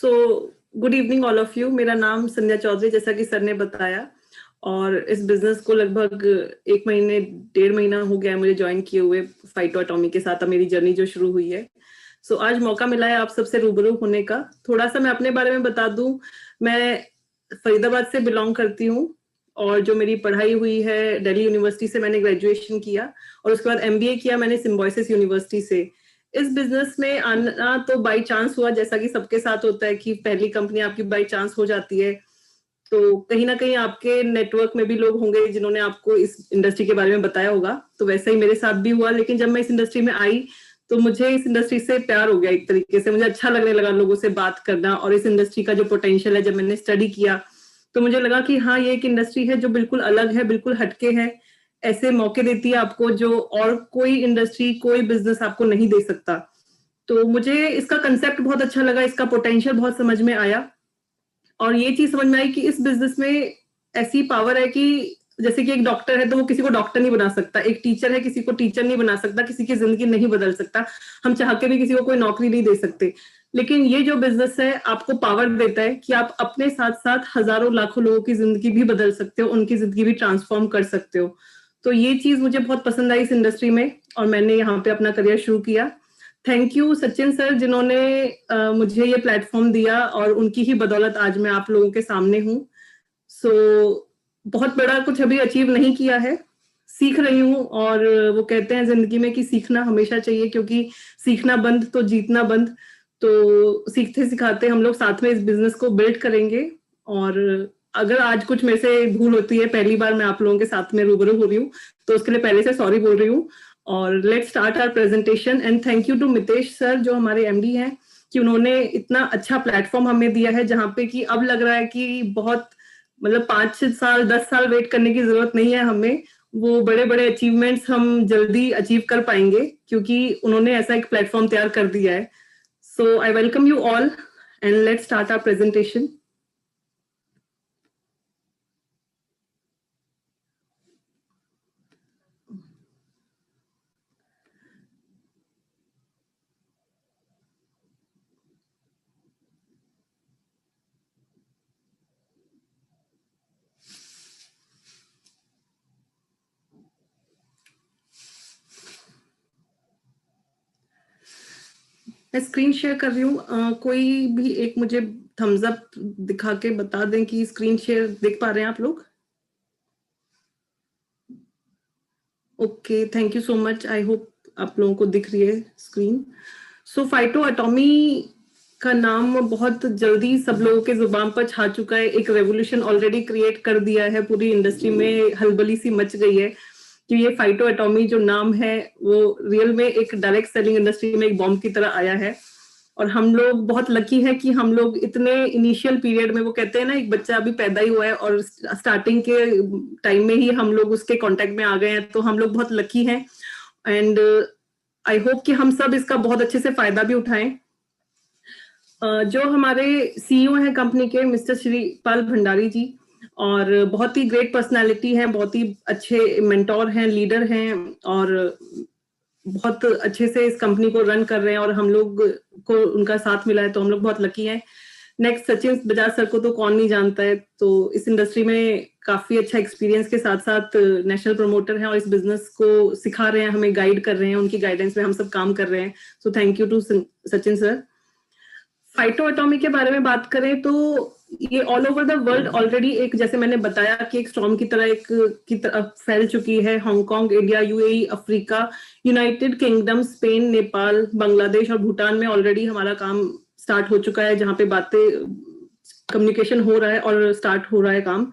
So good evening all of you. मेरा नाम संध्या चौधरी, जैसा कि सर ने बताया, और इस बिजनेस को लगभग 1 महीने 1.5 महीना हो गया है मुझे ज्वाइन किए हुए। फाइटो एटॉमी के साथ अब मेरी जर्नी जो शुरू हुई है। आज मौका मिला है आप सबसे रूबरू होने का। थोड़ा सा मैं अपने बारे में बता दूं। मैं फरीदाबाद से बिलोंग करती हूँ, और जो मेरी पढ़ाई हुई है दिल्ली यूनिवर्सिटी से मैंने ग्रेजुएशन किया, और उसके बाद एमबीए किया मैंने सिम्बायोसिस यूनिवर्सिटी से। इस बिजनेस में आना तो बाई चांस हुआ, जैसा कि सबके साथ होता है कि पहली कंपनी आपकी बाई चांस हो जाती है। तो कहीं ना कहीं आपके नेटवर्क में भी लोग होंगे जिन्होंने आपको इस इंडस्ट्री के बारे में बताया होगा। तो वैसा ही मेरे साथ भी हुआ, लेकिन जब मैं इस इंडस्ट्री में आई तो मुझे इस इंडस्ट्री से प्यार हो गया। एक तरीके से मुझे अच्छा लगने लगा लोगों से बात करना, और इस इंडस्ट्री का जो पोटेंशियल है, जब मैंने स्टडी किया तो मुझे लगा कि हाँ, ये एक इंडस्ट्री है जो बिल्कुल अलग है, बिल्कुल हटके है। ऐसे मौके देती है आपको जो और कोई इंडस्ट्री, कोई बिजनेस आपको नहीं दे सकता। तो मुझे इसका कंसेप्ट बहुत अच्छा लगा, इसका पोटेंशियल बहुत समझ में आया, और ये चीज समझ में आई कि इस बिजनेस में ऐसी पावर है कि जैसे कि एक डॉक्टर है तो वो किसी को डॉक्टर नहीं बना सकता, एक टीचर है किसी को टीचर नहीं बना सकता, किसी की जिंदगी नहीं बदल सकता, हम चाह के भी किसी को कोई नौकरी नहीं दे सकते। लेकिन ये जो बिजनेस है आपको पावर देता है कि आप अपने साथ साथ हजारों लाखों लोगों की जिंदगी भी बदल सकते हो, उनकी जिंदगी भी ट्रांसफॉर्म कर सकते हो। तो ये चीज मुझे बहुत पसंद आई इस इंडस्ट्री में, और मैंने यहाँ पे अपना करियर शुरू किया। थैंक यू सचिन सर, जिन्होंने मुझे ये प्लेटफॉर्म दिया, और उनकी ही बदौलत आज मैं आप लोगों के सामने हूँ। बहुत बड़ा कुछ अभी अचीव नहीं किया है, सीख रही हूँ। और वो कहते हैं जिंदगी में कि सीखना हमेशा चाहिए, क्योंकि सीखना बंद तो जीतना बंद। तो सीखते सिखाते हम लोग साथ में इस बिजनेस को बिल्ड करेंगे। और अगर आज कुछ मेरे से भूल होती है, पहली बार मैं आप लोगों के साथ में रूबरू हो रही हूँ, तो उसके लिए पहले से सॉरी बोल रही हूँ। और let's start our presentation, and thank you to Mitesh sir जो हमारे एमडी हैं, कि उन्होंने इतना अच्छा प्लेटफॉर्म हमें दिया है, जहाँ पे कि अब लग रहा है कि बहुत मतलब 5 साल 10 साल वेट करने की जरूरत नहीं है हमें। वो बड़े बड़े अचीवमेंट्स हम जल्दी अचीव कर पाएंगे, क्योंकि उन्होंने ऐसा एक प्लेटफॉर्म तैयार कर दिया है। So I welcome you all, and let's start our presentation. मैं स्क्रीन शेयर कर रही हूँ, कोई भी एक मुझे थम्स अप दिखा के बता दें कि स्क्रीन शेयर देख पा रहे हैं आप लोग। Okay, thank you so much. I hope आप लोगों को दिख रही है स्क्रीन। फाइटो एटॉमी का नाम बहुत जल्दी सब लोगों के जुबान पर छा चुका है, एक रेवोल्यूशन ऑलरेडी क्रिएट कर दिया है, पूरी इंडस्ट्री में हलबली सी मच गई है कि ये फाइटो एटॉमी जो नाम है वो रियल में एक डायरेक्ट सेलिंग इंडस्ट्री में एक बॉम्ब की तरह आया है। और हम लोग बहुत लकी हैं कि हम लोग इतने इनिशियल पीरियड में, वो कहते हैं ना, एक बच्चा अभी पैदा ही हुआ है और स्टार्टिंग के टाइम में ही हम लोग उसके कांटेक्ट में आ गए हैं, तो हम लोग बहुत लकी हैं। एंड आई होप कि हम सब इसका बहुत अच्छे से फायदा भी उठाएं। जो हमारे सीईओ हैं कंपनी के, मिस्टर श्रीपाल भंडारी जी, और बहुत ही ग्रेट पर्सनालिटी हैं, बहुत ही अच्छे मेंटोर हैं, लीडर हैं, और बहुत अच्छे से इस कंपनी को रन कर रहे हैं, और हम लोग को उनका साथ मिला है, तो हम लोग बहुत लकी हैं। नेक्स्ट, सचिन बजाज सर को तो कौन नहीं जानता है। तो इस इंडस्ट्री में काफी अच्छा एक्सपीरियंस के साथ साथ नेशनल प्रमोटर हैं, और इस बिजनेस को सिखा रहे हैं, हमें गाइड कर रहे हैं, उनकी गाइडेंस में हम सब काम कर रहे हैं। So thank you to Sachin sir. Phyto atomy के बारे में बात करें तो ये all over the world already एक, जैसे मैंने बताया कि एक स्टॉर्म की तरह की तरफ फैल चुकी है। Hong Kong, India, UAE, Africa, United kingdom, Spain, Nepal, Bangladesh और भूटान में ऑलरेडी हमारा काम स्टार्ट हो चुका है, जहाँ पे बातें कम्युनिकेशन हो रहा है और स्टार्ट हो रहा है काम।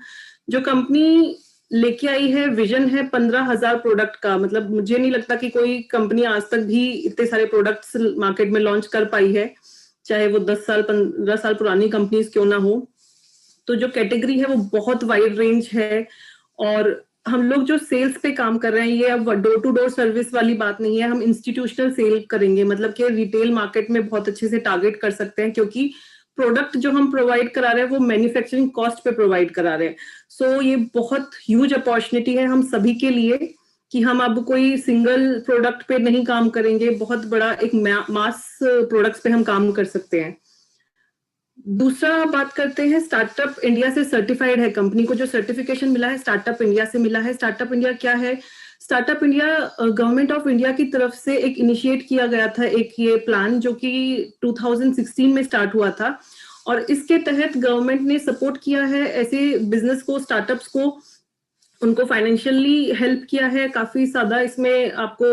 जो कंपनी लेके आई है, विजन है 15,000 प्रोडक्ट का। मतलब मुझे नहीं लगता कि कोई कंपनी आज तक भी इतने सारे प्रोडक्ट्स मार्केट में लॉन्च कर पाई है, चाहे वो 10 साल 15 साल पुरानी कंपनीज क्यों ना हो। तो जो कैटेगरी है वो बहुत वाइड रेंज है, और हम लोग जो सेल्स पे काम कर रहे हैं, ये अब डोर टू डोर सर्विस वाली बात नहीं है, हम इंस्टीट्यूशनल सेल करेंगे। मतलब कि रिटेल मार्केट में बहुत अच्छे से टारगेट कर सकते हैं, क्योंकि प्रोडक्ट जो हम प्रोवाइड करा रहे हैं वो मैन्युफैक्चरिंग कॉस्ट पे प्रोवाइड करा रहे हैं। ये बहुत ह्यूज अपॉर्चुनिटी है हम सभी के लिए, कि हम अब कोई सिंगल प्रोडक्ट पे नहीं काम करेंगे, बहुत बड़ा एक मास प्रोडक्ट्स पे हम काम कर सकते हैं। दूसरा बात करते हैं, स्टार्टअप इंडिया से सर्टिफाइड है कंपनी को, जो सर्टिफिकेशन मिला है स्टार्टअप इंडिया से मिला है। स्टार्टअप इंडिया क्या है? Startup India government of India की तरफ से एक इनिशिएट किया गया था एक ये प्लान, जो कि 2016 में स्टार्ट हुआ था, और इसके तहत गवर्नमेंट ने सपोर्ट किया है ऐसे बिजनेस को, स्टार्टअप्स को, उनको फाइनेंशियली हेल्प किया है काफी ज्यादा। इसमें आपको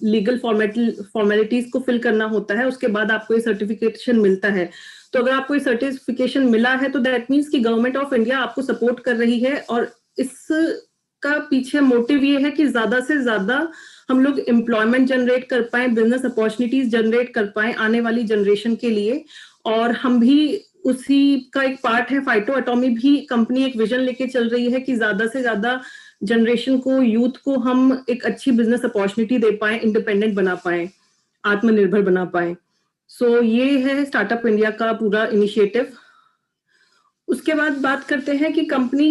लीगल फॉर्मेलिटीज को फिल करना होता है, उसके बाद आपको ये सर्टिफिकेशन मिलता है। तो अगर आपको ये सर्टिफिकेशन मिला है तो दैट मीन्स कि गवर्नमेंट ऑफ इंडिया आपको सपोर्ट कर रही है, और इसका पीछे मोटिव ये है कि ज्यादा से ज्यादा हम लोग एम्प्लॉयमेंट जनरेट कर पाए, बिजनेस अपॉर्चुनिटीज जनरेट कर पाए आने वाली जनरेशन के लिए। और हम भी उसी का एक पार्ट है। फाइटो एटॉमी भी कंपनी एक विजन लेके चल रही है कि ज्यादा से ज्यादा जनरेशन को, यूथ को हम एक अच्छी बिजनेस अपॉर्चुनिटी दे पाए, इंडिपेंडेंट बना पाए, आत्मनिर्भर बना पाए। सो ये है स्टार्टअप इंडिया का पूरा इनिशिएटिव। उसके बाद बात करते हैं कि company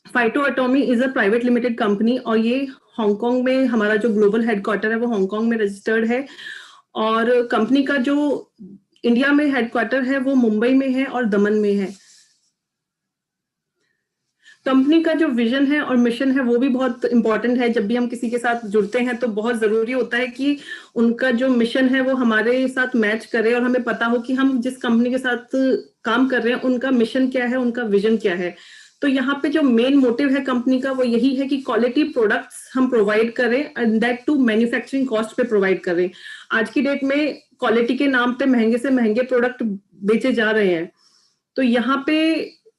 phyto एटॉमी is a private limited company, और ये हांगकांग में, हमारा जो ग्लोबल हेडक्वार्टर है वो हांगकांग में रजिस्टर्ड है। और कंपनी का जो इंडिया में हेडक्वार्टर है वो मुंबई में है और दमन में है। कंपनी का जो विजन है और मिशन है वो भी बहुत इंपॉर्टेंट है। जब भी हम किसी के साथ जुड़ते हैं तो बहुत जरूरी होता है कि उनका जो मिशन है वो हमारे साथ मैच करे, और हमें पता हो कि हम जिस कंपनी के साथ काम कर रहे हैं उनका मिशन क्या है, उनका विजन क्या है। तो यहाँ पे जो मेन मोटिव है कंपनी का वो यही है कि क्वालिटी प्रोडक्ट्स हम प्रोवाइड करें, and that too manufacturing cost पे प्रोवाइड करें। आज की डेट में क्वालिटी के नाम पे महंगे से महंगे प्रोडक्ट बेचे जा रहे हैं, तो यहाँ पे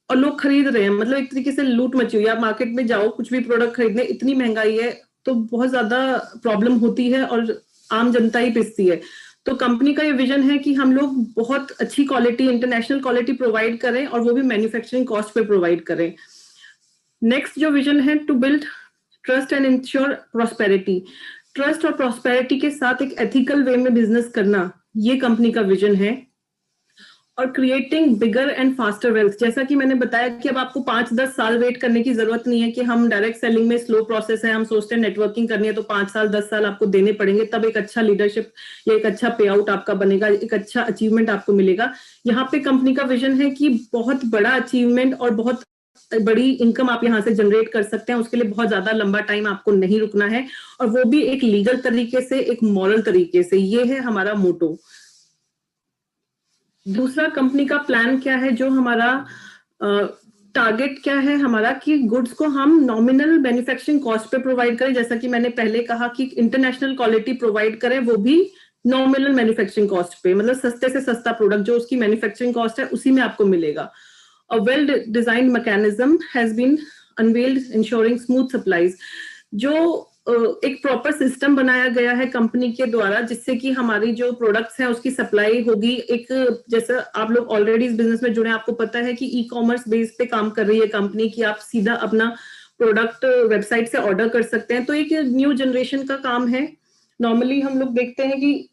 और लोग खरीद रहे हैं, मतलब एक तरीके से लूट मची हुई है। आप मार्केट में जाओ कुछ भी प्रोडक्ट खरीदने, इतनी महंगाई है तो बहुत ज्यादा प्रॉब्लम होती है और आम जनता ही पिसती है। तो कंपनी का ये विजन है कि हम लोग बहुत अच्छी क्वालिटी, इंटरनेशनल क्वालिटी प्रोवाइड करें, और वो भी मैन्युफैक्चरिंग कॉस्ट पे प्रोवाइड करें। नेक्स्ट जो विजन है, to build trust and ensure prosperity. Trust और प्रॉस्पेरिटी के साथ एक एथिकल वे में बिजनेस करना, ये कंपनी का विजन है। और creating bigger and faster wealth, जैसा कि मैंने बताया कि अब आपको 5-10 साल वेट करने की जरूरत नहीं है कि हम डायरेक्ट सेलिंग में स्लो प्रोसेस है, हम सोचते हैं नेटवर्किंग करनी है तो 5 साल 10 साल आपको देने पड़ेंगे, तब एक अच्छा लीडरशिप या एक अच्छा पे आउट आपका बनेगा, एक अच्छा अचीवमेंट आपको मिलेगा। यहाँ पे कंपनी का विजन है कि बहुत बड़ा अचीवमेंट और बहुत बड़ी इनकम आप यहाँ से जनरेट कर सकते हैं। उसके लिए बहुत ज्यादा लंबा टाइम आपको नहीं रुकना है, और वो भी एक लीगल तरीके से, एक मॉरल तरीके से। ये है हमारा मोटो। दूसरा कंपनी का प्लान क्या है, जो हमारा टारगेट क्या है हमारा, कि गुड्स को हम नॉमिनल मैन्युफैक्चरिंग कॉस्ट पे प्रोवाइड करें। जैसा कि मैंने पहले कहा कि इंटरनेशनल क्वालिटी प्रोवाइड करें, वो भी नॉमिनल मैन्युफैक्चरिंग कॉस्ट पे, मतलब सस्ते से सस्ता प्रोडक्ट जो उसकी मैन्युफैक्चरिंग कॉस्ट है उसी में आपको मिलेगा। A well-designed mechanism has been unveiled ensuring smooth supplies। जो एक प्रॉपर सिस्टम बनाया गया है कंपनी के द्वारा, जिससे कि हमारी जो प्रोडक्ट्स हैं उसकी सप्लाई होगी। एक, जैसा आप लोग ऑलरेडी इस बिजनेस में जुड़े, आपको पता है कि ई कॉमर्स बेस पे काम कर रही है कंपनी, की आप सीधा अपना प्रोडक्ट वेबसाइट से ऑर्डर कर सकते हैं। तो एक न्यू जनरेशन का काम है। नॉर्मली हम लोग देखते हैं कि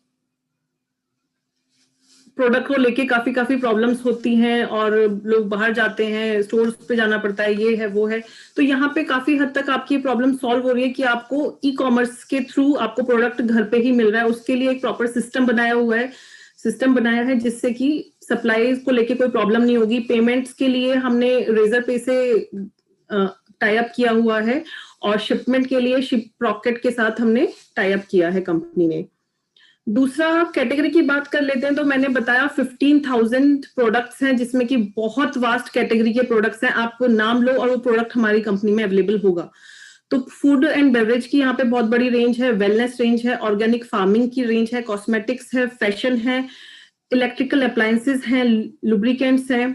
प्रोडक्ट को लेके काफी प्रॉब्लम्स होती हैं, और लोग बाहर जाते हैं, स्टोर्स पे जाना पड़ता है, ये है वो है। तो यहाँ पे काफी हद तक आपकी प्रॉब्लम सॉल्व हो रही है कि आपको ई कॉमर्स के थ्रू आपको प्रोडक्ट घर पे ही मिल रहा है। उसके लिए एक प्रॉपर सिस्टम बनाया हुआ है, जिससे कि सप्लाईज को लेके कोई प्रॉब्लम नहीं होगी। पेमेंट्स के लिए हमने रेजर पे से टाई अप किया हुआ है, और शिपमेंट के लिए शिप रॉकेट के साथ हमने टाई अप किया है कंपनी ने। दूसरा कैटेगरी की बात कर लेते हैं, तो मैंने बताया 15,000 प्रोडक्ट्स हैं, जिसमें कि बहुत वास्ट कैटेगरी के प्रोडक्ट्स हैं। आप नाम लो और वो प्रोडक्ट हमारी कंपनी में अवेलेबल होगा। तो फूड एंड बेवरेज की यहाँ पे बहुत बड़ी रेंज है, वेलनेस रेंज है, ऑर्गेनिक फार्मिंग की रेंज है, कॉस्मेटिक्स है, फैशन है, इलेक्ट्रिकल अप्लायंसेस हैं, लुब्रिकेंट्स हैं,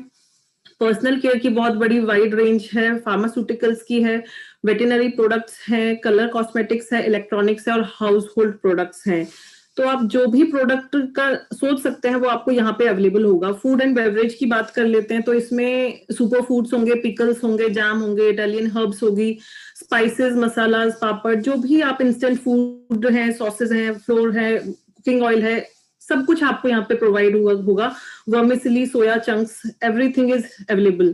पर्सनल केयर की बहुत बड़ी वाइड रेंज है, फार्मास्यूटिकल्स की है, वेटरनरी प्रोडक्ट्स हैं, कलर कॉस्मेटिक्स है, इलेक्ट्रॉनिक्स है, और हाउस होल्ड प्रोडक्ट्स हैं। तो आप जो भी प्रोडक्ट का सोच सकते हैं वो आपको यहाँ पे अवेलेबल होगा। फूड एंड बेवरेज की बात कर लेते हैं, तो इसमें सुपर फूड्स होंगे, पिकल्स होंगे, जैम होंगे, इटालियन हर्ब्स होगी, स्पाइसेस, मसालास, पापड़, जो भी आप इंस्टेंट फूड है, सॉसेस हैं, फ्लोर है, कुकिंग ऑयल है, सब कुछ आपको यहाँ पे प्रोवाइड होगा। Vermicelli, soya chunks, everything is available.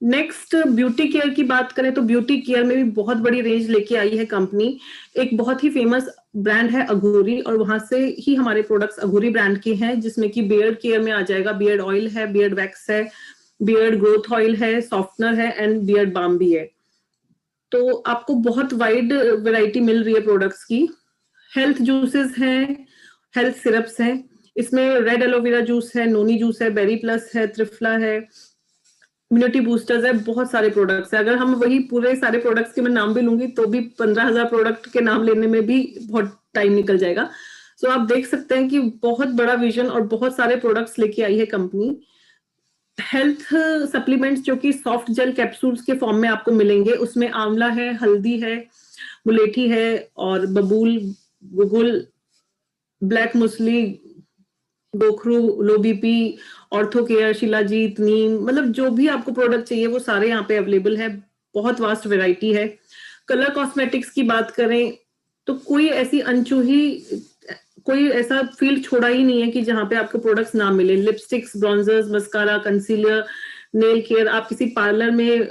Next beauty care की बात करें तो ब्यूटी केयर में भी बहुत बड़ी रेंज लेके आई है कंपनी। एक बहुत ही फेमस ब्रांड है अघोरी, और वहां से ही हमारे प्रोडक्ट्स अघोरी ब्रांड के हैं, जिसमें कि बियर्ड केयर में आ जाएगा, बियर्ड ऑयल है, बियर्ड वैक्स है, बियर्ड ग्रोथ ऑयल है, सॉफ्टनर है एंड बियर्ड बाम भी है। तो आपको बहुत वाइड वैरायटी मिल रही है प्रोडक्ट्स की। हेल्थ जूसेस हैं, हेल्थ सिरप्स हैं, इसमें रेड एलोवेरा जूस है, नोनी जूस है, बेरी प्लस है, त्रिफला है, इम्यूनिटी बूस्टर्स है, बहुत सारे प्रोडक्ट्स है। अगर हम वही पूरे सारे प्रोडक्ट्स के मैं नाम भी लूंगी तो भी 15,000 प्रोडक्ट के नाम लेने में भी बहुत टाइम निकल जाएगा। सो आप देख सकते हैं कि बहुत बड़ा विजन और बहुत सारे प्रोडक्ट्स लेके आई है कंपनी। हेल्थ सप्लीमेंट्स जो कि सॉफ्ट जेल कैप्सूल्स के फॉर्म में आपको मिलेंगे, उसमें आंवला है, हल्दी है, मुलेठी है, और बबूल, गुगुल, ब्लैक मुसली, गोखरू, low BP, ortho care, shilajit, neem, मतलब जो भी आपको प्रोडक्ट चाहिए वो सारे यहाँ पे अवेलेबल है। बहुत वास्ट वैरायटी है। कलर कॉस्मेटिक्स की बात करें तो कोई ऐसी अनचूही, कोई ऐसा फील्ड छोड़ा ही नहीं है कि जहाँ पे आपको प्रोडक्ट्स ना मिले। Lipsticks, bronzers, mascara, concealer, nail care, आप किसी पार्लर में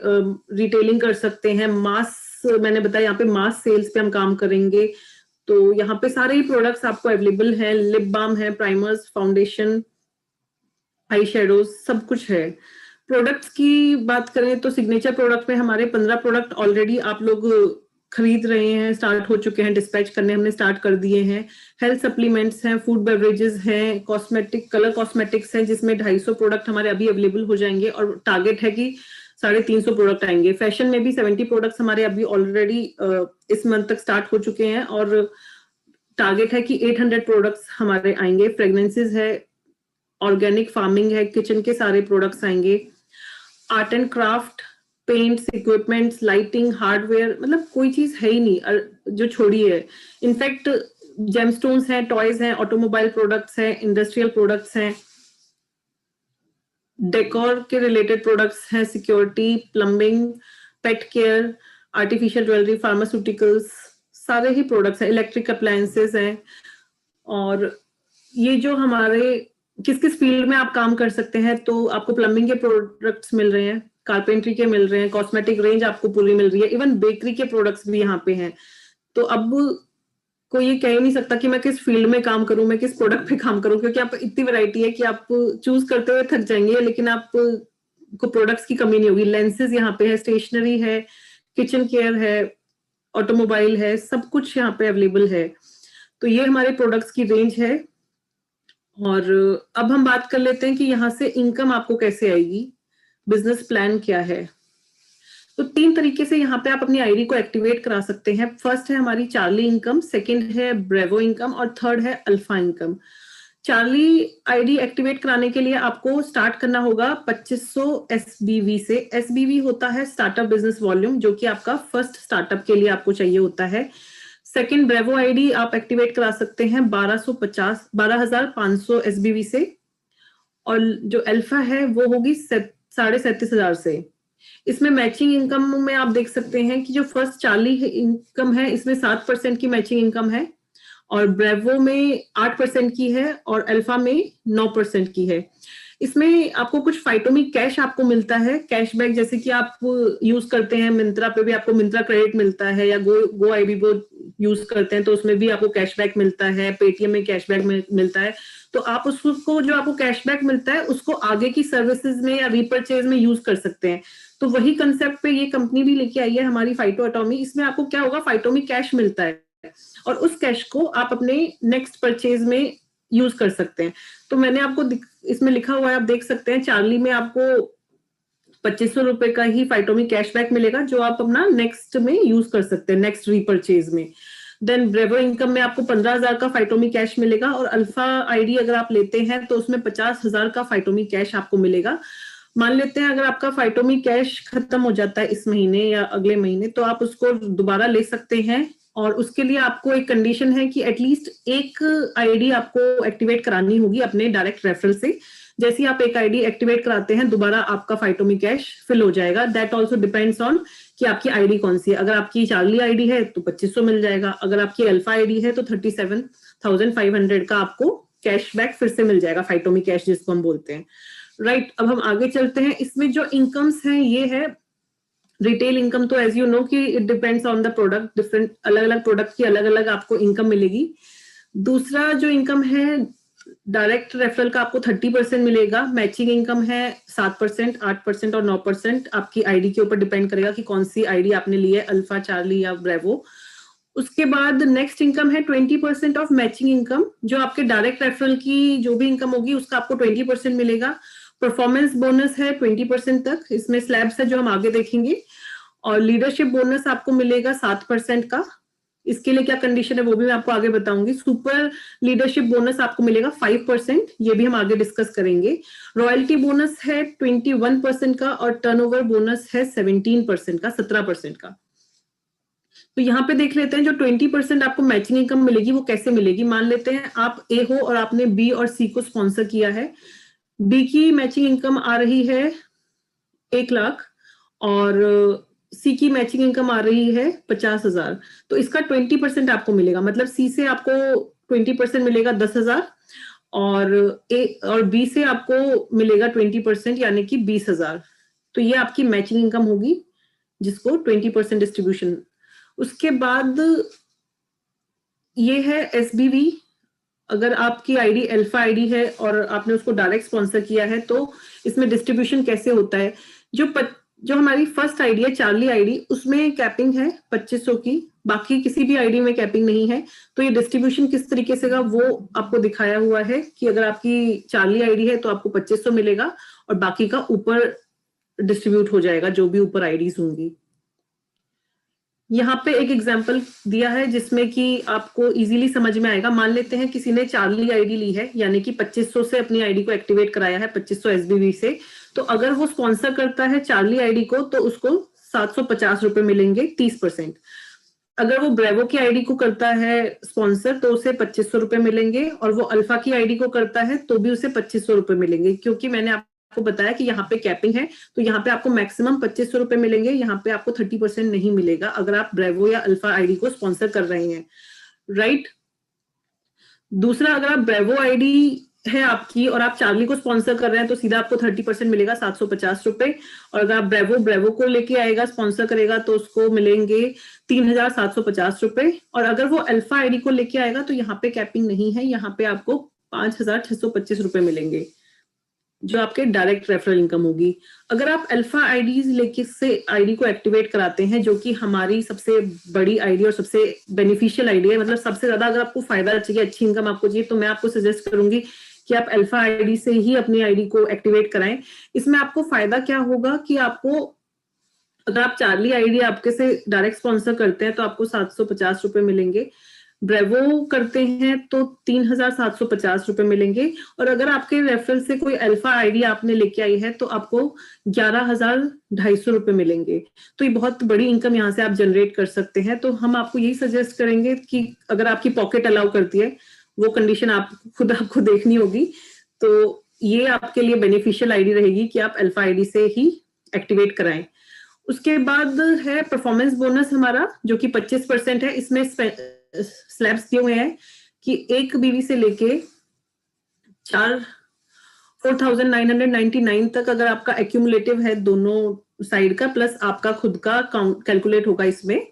रिटेलिंग कर सकते हैं। मास्क, मैंने बताया यहाँ पे मास्क सेल्स पे हम काम करेंगे, तो यहाँ पे सारे ही प्रोडक्ट्स आपको अवेलेबल हैं। लिप बाम है, प्राइमर्स, फाउंडेशन, आई शेडोज, सब कुछ है। प्रोडक्ट्स की बात करें तो सिग्नेचर प्रोडक्ट में हमारे 15 प्रोडक्ट ऑलरेडी आप लोग खरीद रहे हैं, स्टार्ट हो चुके हैं, डिस्पैच करने हमने स्टार्ट कर दिए हैं। हेल्थ सप्लीमेंट्स हैं, फूड बेवरेजेस हैं, कॉस्मेटिक, कलर कॉस्मेटिक्स हैं, जिसमें 250 प्रोडक्ट हमारे अभी अवेलेबल हो जाएंगे और टारगेट है कि 350 प्रोडक्ट आएंगे। फैशन में भी 70 प्रोडक्ट्स हमारे अभी ऑलरेडी इस मंथ तक स्टार्ट हो चुके हैं और टारगेट है कि 800 प्रोडक्ट्स हमारे आएंगे। फ्रेग्रेंसेस है, ऑर्गेनिक फार्मिंग है, किचन के सारे प्रोडक्ट्स आएंगे। Art and craft, paints, equipments, lighting, hardware, मतलब कोई चीज है ही नहीं जो छोड़ी है। इनफैक्ट जेमस्टोन्स हैं, टॉयज हैं, ऑटोमोबाइल प्रोडक्ट्स हैं, इंडस्ट्रियल प्रोडक्ट्स हैं, डेकोर के रिलेटेड प्रोडक्ट्स हैं, security, plumbing, pet care, artificial jewellery, pharmaceuticals, सारे ही प्रोडक्ट्स हैं। इलेक्ट्रिक अप्लायंसेस हैं। और ये जो हमारे किस किस फील्ड में आप काम कर सकते हैं, तो आपको प्लम्बिंग के प्रोडक्ट्स मिल रहे हैं, कारपेंट्री के मिल रहे हैं, कॉस्मेटिक रेंज आपको पूरी मिल रही है, इवन बेकरी के प्रोडक्ट्स भी यहाँ पे हैं। तो अब कोई ये कह ही नहीं सकता कि मैं किस फील्ड में काम करूं, मैं किस प्रोडक्ट पे काम करूं, क्योंकि आप इतनी वैरायटी है कि आप चूज करते हुए थक जाएंगे, लेकिन आप को प्रोडक्ट्स की कमी नहीं होगी। लेंसेज यहाँ पे है, स्टेशनरी है, किचन केयर है, ऑटोमोबाइल है, सब कुछ यहाँ पे अवेलेबल है। तो ये हमारे प्रोडक्ट्स की रेंज है। और अब हम बात कर लेते हैं कि यहाँ से इनकम आपको कैसे आएगी, बिजनेस प्लान क्या है। तो 3 तरीके से यहाँ पे आप अपनी आईडी को एक्टिवेट करा सकते हैं। फर्स्ट है हमारी चार्ली इनकम, सेकंड है ब्रेवो इनकम और थर्ड है alpha income. Charlie ID activate कराने के लिए आपको स्टार्ट करना होगा 2500 एसबीवी से। एसबीवी होता है स्टार्टअप बिजनेस वॉल्यूम, जो कि आपका फर्स्ट स्टार्टअप के लिए आपको चाहिए होता है। सेकंड ब्रेवो आईडी आप एक्टिवेट करा सकते हैं 12,500 एसबीवी से, और जो अल्फा है वो होगी 37,500 से। इसमें मैचिंग इनकम में आप देख सकते हैं कि जो फर्स्ट चार्ली इनकम है इसमें 7% की मैचिंग इनकम है, और ब्रेवो में 8% की है, और अल्फा में 9% की है। इसमें आपको कुछ फाइटोमी कैश आपको मिलता है, कैशबैक, जैसे कि आप यूज करते हैं मिंत्रा पे भी आपको मिंत्रा क्रेडिट मिलता है, या गो आईबीबो यूज करते हैं तो उसमें भी आपको कैशबैक मिलता है, पेटीएम में कैशबैक मिलता है। तो आप उसको, जो आपको कैशबैक मिलता है, उसको आगे की सर्विसेज में या रीपर्चेज में यूज कर सकते हैं। तो वही कंसेप्ट पे ये कंपनी भी लेके आई है हमारी फाइटो एटॉमी। इसमें आपको क्या होगा, फाइटोमी कैश मिलता है, और उस कैश को आप अपने नेक्स्ट परचेज में यूज कर सकते हैं। तो मैंने आपको इसमें लिखा हुआ है, आप देख सकते हैं, चार्ली में आपको 2500 रुपए का ही फाइटोमी कैशबैक मिलेगा, जो आप अपना नेक्स्ट में यूज कर सकते हैं, नेक्स्ट रीपर्चेज में। देन ब्रेवो इनकम में आपको 15,000 का फाइटोमी कैश मिलेगा, और अल्फा आईडी अगर आप लेते हैं तो उसमें 50,000 का फाइटोमी कैश आपको मिलेगा। मान लेते हैं अगर आपका फाइटोमी कैश खत्म हो जाता है इस महीने या अगले महीने, तो आप उसको दोबारा ले सकते हैं, और उसके लिए आपको एक कंडीशन है कि एटलीस्ट एक आईडी आपको एक्टिवेट करानी होगी अपने डायरेक्ट रेफरल से। जैसे ही आप एक आईडी एक्टिवेट कराते हैं, दोबारा आपका फाइटोमी कैश फिल हो जाएगा। दैट ऑल्सो डिपेंड्स ऑन कि आपकी आईडी कौन सी है। अगर आपकी चार्ली आईडी है तो 2500 मिल जाएगा, अगर आपकी अल्फा आईडी है तो 37,500 का आपको कैशबैक फिर से मिल जाएगा, फाइटोमी कैश जिसको हम बोलते हैं, राइट। अब हम आगे चलते हैं। इसमें जो इनकम्स हैं ये है रिटेल इनकम। तो एज यू नो कि it depends on the product, different अलग अलग प्रोडक्ट की अलग अलग आपको इनकम मिलेगी। दूसरा जो इनकम है डायरेक्ट रेफरल का आपको 30% मिलेगा। मैचिंग इनकम है 7%, 8% और 9%, आपकी आईडी के ऊपर डिपेंड करेगा कि कौन सी आईडी आपने ली है, अल्फा, चार्ली या ब्रेवो। उसके बाद नेक्स्ट इनकम है 20% ऑफ मैचिंग इनकम, जो आपके डायरेक्ट रेफरल की जो भी इनकम होगी उसका आपको 20% मिलेगा। परफॉर्मेंस बोनस है 20% तक, इसमें स्लैब्स है जो हम आगे देखेंगे। और लीडरशिप बोनस आपको मिलेगा 7% का। इसके लिए क्या कंडीशन है वो भी मैं आपको आगे बताऊंगी। सुपर लीडरशिप बोनस आपको मिलेगा 5%, ये भी हम आगे डिस्कस करेंगे। रॉयल्टी बोनस है 21% का और टर्नओवर बोनस है 17% का, 17% का। तो यहाँ पे देख लेते हैं जो 20% आपको मैचिंग इनकम मिलेगी वो कैसे मिलेगी। मान लेते हैं आप ए हो और आपने बी और सी को स्पॉन्सर किया है। बी की मैचिंग इनकम आ रही है 1 लाख और सी की मैचिंग इनकम आ रही है 50,000। तो इसका 20% आपको मिलेगा, मतलब सी से आपको 20% मिलेगा 10,000 और ए और बी से आपको मिलेगा 20% यानी कि 20,000। तो ये आपकी मैचिंग इनकम होगी जिसको 20% डिस्ट्रीब्यूशन। उसके बाद ये है एसबीवी। अगर आपकी आईडी अल्फा आईडी है और आपने उसको डायरेक्ट स्पॉन्सर किया है तो इसमें डिस्ट्रीब्यूशन कैसे होता है। जो हमारी फर्स्ट आईडी है चार्ली आईडी, उसमें कैपिंग है 2500 की, बाकी किसी भी आईडी में कैपिंग नहीं है। तो ये डिस्ट्रीब्यूशन किस तरीके से का वो आपको दिखाया हुआ है कि अगर आपकी चार्ली आईडी है तो आपको 2500 मिलेगा और बाकी का ऊपर डिस्ट्रीब्यूट हो जाएगा जो भी ऊपर आईडीज होंगी। यहाँ पे एक एग्जाम्पल दिया है जिसमें कि आपको इजीली समझ में आएगा। मान लेते हैं किसी ने चार्ली आईडी ली है यानी कि 2500 से अपनी आईडी को एक्टिवेट कराया है, 2500 एसबीवी से। तो अगर वो स्पॉन्सर करता है चार्ली आईडी को तो उसको 750 रुपए मिलेंगे, 30%। अगर वो ब्रेवो की आईडी को करता है स्पॉन्सर तो उसे 2500 रुपए मिलेंगे और वो अल्फा की आईडी को करता है तो भी उसे 2500 रुपए मिलेंगे। क्योंकि मैंने आपको बताया कि यहाँ पे कैपिंग है तो यहाँ पे आपको मैक्सिमम 2500 रुपए मिलेंगे, यहाँ पे आपको 30% नहीं मिलेगा अगर आप ब्रेवो या अल्फा आईडी को स्पॉन्सर कर रहे हैं, राइट। दूसरा, अगर आप ब्रेवो आईडी है आपकी और आप चार्ली को स्पॉन्सर कर रहे हैं तो सीधा आपको 30% मिलेगा, 750 रुपए। और अगर आप ब्रेवो को लेके आएगा, स्पॉन्सर करेगा तो उसको मिलेंगे 3,750 रुपए। और अगर वो अल्फा आईडी को लेके आएगा तो यहाँ पे कैपिंग नहीं है, यहाँ पे आपको 5,625 रुपए मिलेंगे जो आपके डायरेक्ट रेफरल इनकम होगी। अगर आप अल्फा आईडीज लेके से आईडी को एक्टिवेट कराते हैं जो कि हमारी सबसे बड़ी आईडी और सबसे बेनिफिशियल आईडी है, मतलब सबसे ज्यादा अगर आपको फायदा चाहिए, अच्छी इनकम आपको चाहिए, तो मैं आपको सजेस्ट करूंगी कि आप अल्फा आईडी से ही अपनी आईडी को एक्टिवेट कराएं। इसमें आपको फायदा क्या होगा कि आपको अगर आप चार्ली आईडी आपके से डायरेक्ट स्पॉन्सर करते हैं तो आपको 750 रुपए मिलेंगे, ब्रेवो करते हैं तो 3,750 रुपए मिलेंगे। और अगर आपके रेफरल से कोई अल्फा आईडी आपने लेके आई है तो आपको 11,250 रुपए मिलेंगे। तो ये बहुत बड़ी इनकम यहाँ से आप जनरेट कर सकते हैं। तो हम आपको यही सजेस्ट करेंगे कि अगर आपकी पॉकेट अलाउ करती है, वो कंडीशन आपको देखनी होगी, तो ये आपके लिए बेनिफिशियल आईडी रहेगी कि आप अल्फा आईडी से ही एक्टिवेट कराएं। उसके बाद है परफॉर्मेंस बोनस हमारा जो कि 25% है। इसमें स्लैब्स दिए हुए हैं कि 1 बीवी से लेके 4,999 तक अगर आपका एक्यूमुलेटिव है दोनों साइड का प्लस आपका खुद का कैलकुलेट होगा इसमें,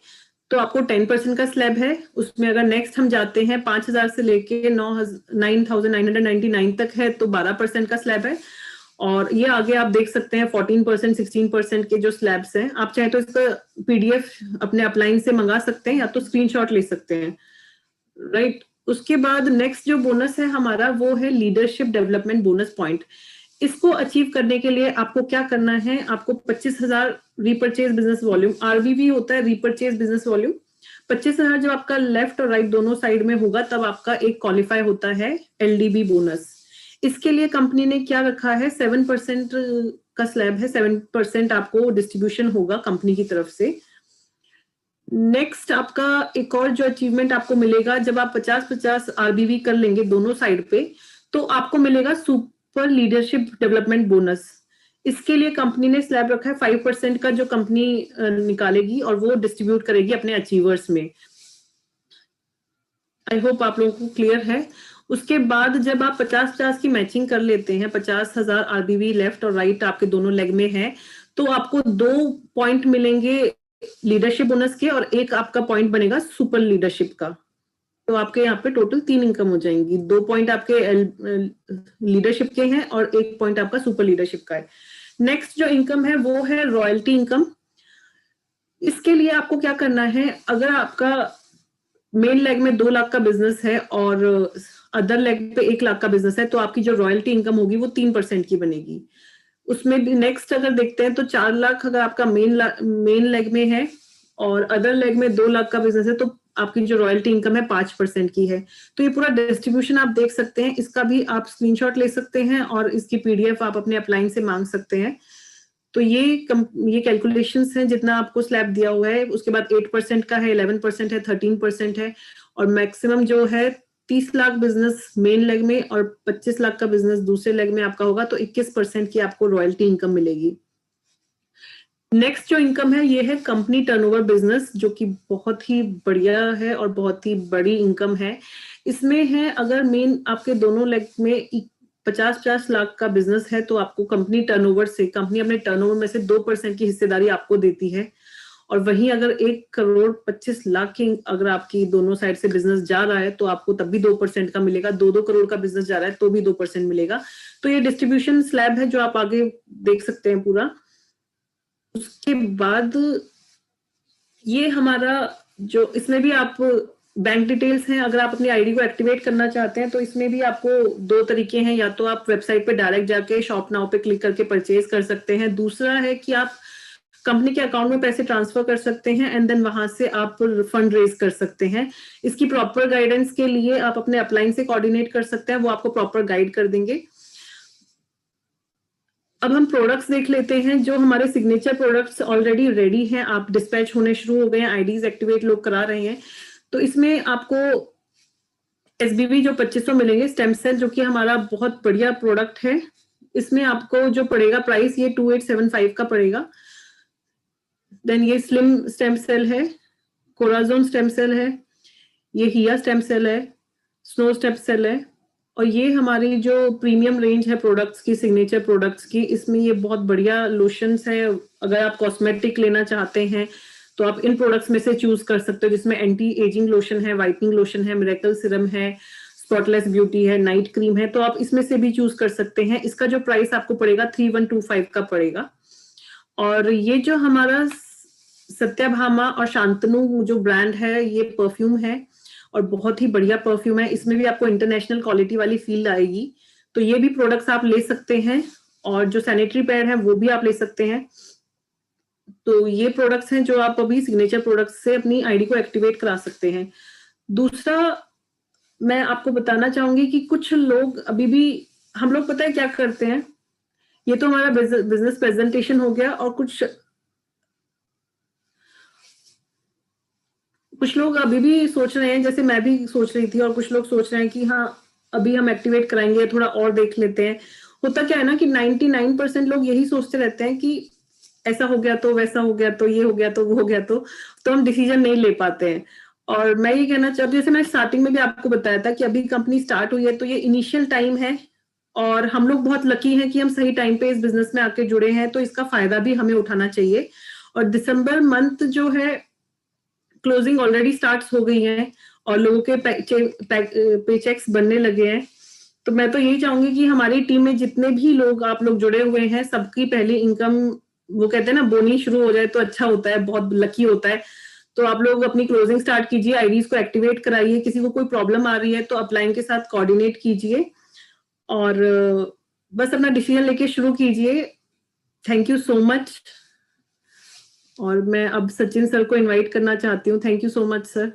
तो आपको 10% का स्लैब है। उसमें अगर नेक्स्ट हम जाते हैं 5,000 से लेके 9,999 तक है तो 12% का स्लैब है। और ये आगे आप देख सकते हैं 14%, 16% के जो स्लैब्स हैं। आप चाहे तो इसका पीडीएफ अपने अपलाइन से मंगा सकते हैं या तो स्क्रीनशॉट ले सकते हैं, राइट। उसके बाद नेक्स्ट जो बोनस है हमारा वो है लीडरशिप डेवलपमेंट बोनस पॉइंट। इसको अचीव करने के लिए आपको क्या करना है, आपको 25,000 रीपरचेज बिजनेस वॉल्यूम, आरबीवी होता है रीपरचेज बिजनेस वॉल्यूम। 25,000 जब आपका लेफ्ट और राइट दोनों साइड में होगा तब आपका एक क्वालिफाई होता है एलडीबी बोनस। इसके लिए कंपनी ने क्या रखा है, 7% का स्लैब है, 7% आपको डिस्ट्रीब्यूशन होगा कंपनी की तरफ से। नेक्स्ट आपका एक और जो अचीवमेंट आपको मिलेगा, जब आप 50-50 आरबीवी कर लेंगे दोनों साइड पे तो आपको मिलेगा सुपर लीडरशिप डेवलपमेंट बोनस। इसके लिए कंपनी ने स्लैब रखा है 5% का जो कंपनी निकालेगी और वो डिस्ट्रीब्यूट करेगी अपने अचीवर्स में। आई होप आप लोगों को क्लियर है। उसके बाद जब आप 50-50 की मैचिंग कर लेते हैं, 50,000 आरबीवी लेफ्ट और राइट आपके दोनों लेग में है, तो आपको 2 पॉइंट मिलेंगे लीडरशिप बोनस के और एक आपका पॉइंट बनेगा सुपर लीडरशिप का। तो आपके यहाँ पे टोटल 3 इनकम हो जाएंगी। 2 पॉइंट आपके लीडरशिप के हैं और 1 पॉइंट आपका सुपर लीडरशिप का है। नेक्स्ट जो इनकम है वो है रॉयल्टी इनकम। इसके लिए आपको क्या करना है, अगर आपका मेन लेग में 2 लाख का बिजनेस है और अदर लेग पे 1 लाख का बिजनेस है, तो आपकी जो रॉयल्टी इनकम होगी वो 3% की बनेगी। उसमें भी नेक्स्ट अगर देखते हैं तो 4 लाख अगर आपका मेन लेग में है और अदर लेग में 2 लाख का बिजनेस है, तो आपकी जो रॉयल्टी इनकम है 5% की है। तो ये पूरा डिस्ट्रीब्यूशन आप देख सकते हैं, इसका भी आप स्क्रीनशॉट ले सकते हैं और इसकी पीडीएफ आप अपने अपलाइन से मांग सकते हैं। तो ये कैलकुलेशंस हैं जितना आपको स्लैब दिया हुआ है। उसके बाद 8% का है, 11% है, 13% है और मैक्सिमम जो है 30 लाख बिजनेस मेन लेग में और 25 लाख का बिजनेस दूसरे लेग में आपका होगा, तो 21% की आपको रॉयल्टी इनकम मिलेगी। नेक्स्ट जो इनकम है ये है कंपनी टर्नओवर बिजनेस, जो कि बहुत ही बढ़िया है और बहुत ही बड़ी इनकम है। इसमें है अगर मेन आपके दोनों लेग में 50-50 लाख का बिजनेस है, तो आपको कंपनी टर्नओवर से, कंपनी अपने टर्नओवर में से 2% की हिस्सेदारी आपको देती है। और वहीं अगर 1 करोड़ 25 लाख की अगर आपकी दोनों साइड से बिजनेस जा रहा है, तो आपको तब भी 2% का मिलेगा। 2-2 करोड़ का बिजनेस जा रहा है तो भी 2% मिलेगा। तो ये डिस्ट्रीब्यूशन स्लैब है जो आप आगे देख सकते हैं पूरा। उसके बाद ये हमारा जो, इसमें भी आप बैंक डिटेल्स हैं। अगर आप अपनी आईडी को एक्टिवेट करना चाहते हैं तो इसमें भी आपको 2 तरीके हैं, या तो आप वेबसाइट पे डायरेक्ट जाके शॉप नाउ पे क्लिक करके परचेज कर सकते हैं। दूसरा है कि आप कंपनी के अकाउंट में पैसे ट्रांसफर कर सकते हैं एंड देन वहां से आप फंड रेज कर सकते हैं। इसकी प्रॉपर गाइडेंस के लिए आप अपने अपलाइन से कोऑर्डिनेट कर सकते हैं, वो आपको प्रॉपर गाइड कर देंगे। अब हम प्रोडक्ट्स देख लेते हैं। जो हमारे सिग्नेचर प्रोडक्ट्स ऑलरेडी रेडी हैं, आप डिस्पैच होने शुरू हो गए हैं, आईडीज एक्टिवेट लोग करा रहे हैं। तो इसमें आपको एसबीवी जो 2500 मिलेंगे स्टेम सेल, जो कि हमारा बहुत बढ़िया प्रोडक्ट है। इसमें आपको जो पड़ेगा प्राइस, ये 2875 का पड़ेगा। देन ये स्लिम स्टेम सेल है, कोराजोन स्टेम सेल है, ये हिया स्टेम सेल है, स्नो स्टेम सेल है और ये हमारी जो प्रीमियम रेंज है प्रोडक्ट्स की, सिग्नेचर प्रोडक्ट्स की, इसमें ये बहुत बढ़िया लोशंस है। अगर आप कॉस्मेटिक लेना चाहते हैं तो आप इन प्रोडक्ट्स में से चूज कर सकते हो, जिसमें एंटी एजिंग लोशन है, वाइटनिंग लोशन है, मिरेकल सिरम है, स्पॉटलेस ब्यूटी है, नाइट क्रीम है। तो आप इसमें से भी चूज कर सकते हैं। इसका जो प्राइस आपको पड़ेगा 3125 का पड़ेगा। और ये जो हमारा सत्याभामा और शांतनु जो ब्रांड है, ये परफ्यूम है और बहुत ही बढ़िया परफ्यूम है। इसमें भी आपको इंटरनेशनल क्वालिटी वाली फील आएगी। तो ये भी प्रोडक्ट्स आप ले सकते हैं और जो सैनिटरी पैड है वो भी आप ले सकते हैं। तो ये प्रोडक्ट्स हैं जो आप अभी सिग्नेचर प्रोडक्ट्स से अपनी आईडी को एक्टिवेट करा सकते हैं। दूसरा मैं आपको बताना चाहूंगी कि कुछ लोग अभी भी, हम लोग पता है क्या करते हैं, ये तो हमारा बिजनेस प्रेजेंटेशन हो गया और कुछ लोग अभी भी सोच रहे हैं, जैसे मैं भी सोच रही थी और कुछ लोग सोच रहे हैं कि हाँ अभी हम एक्टिवेट कराएंगे, थोड़ा और देख लेते हैं। होता क्या है ना कि 99% लोग यही सोचते रहते हैं कि ऐसा हो गया तो वैसा हो गया तो ये हो गया तो वो हो गया, तो हम डिसीजन नहीं ले पाते हैं। और मैं ये कहना चाहती हूँ, जैसे मैं स्टार्टिंग में भी आपको बताया था कि अभी कंपनी स्टार्ट हुई है, तो ये इनिशियल टाइम है और हम लोग बहुत लकी हैं कि हम सही टाइम पे इस बिजनेस में आके जुड़े हैं, तो इसका फायदा भी हमें उठाना चाहिए। और दिसंबर मंथ जो है क्लोजिंग ऑलरेडी स्टार्ट हो गई है और लोगों के पेचेक्स बनने लगे हैं। तो मैं तो यही चाहूंगी कि हमारी टीम में जितने भी लोग आप लोग जुड़े हुए हैं, सबकी पहली इनकम, वो कहते हैं ना, बोनी शुरू हो जाए तो अच्छा होता है, बहुत लकी होता है। तो आप लोग अपनी क्लोजिंग स्टार्ट कीजिए, आईडीज को एक्टिवेट कराइए। किसी को कोई प्रॉब्लम आ रही है तो अपलाइन के साथ कोऑर्डिनेट कीजिए और बस अपना डिसीजन लेके शुरू कीजिए। Thank you so much. और मैं अब सचिन सर को इनवाइट करना चाहती हूँ। Thank you so much sir.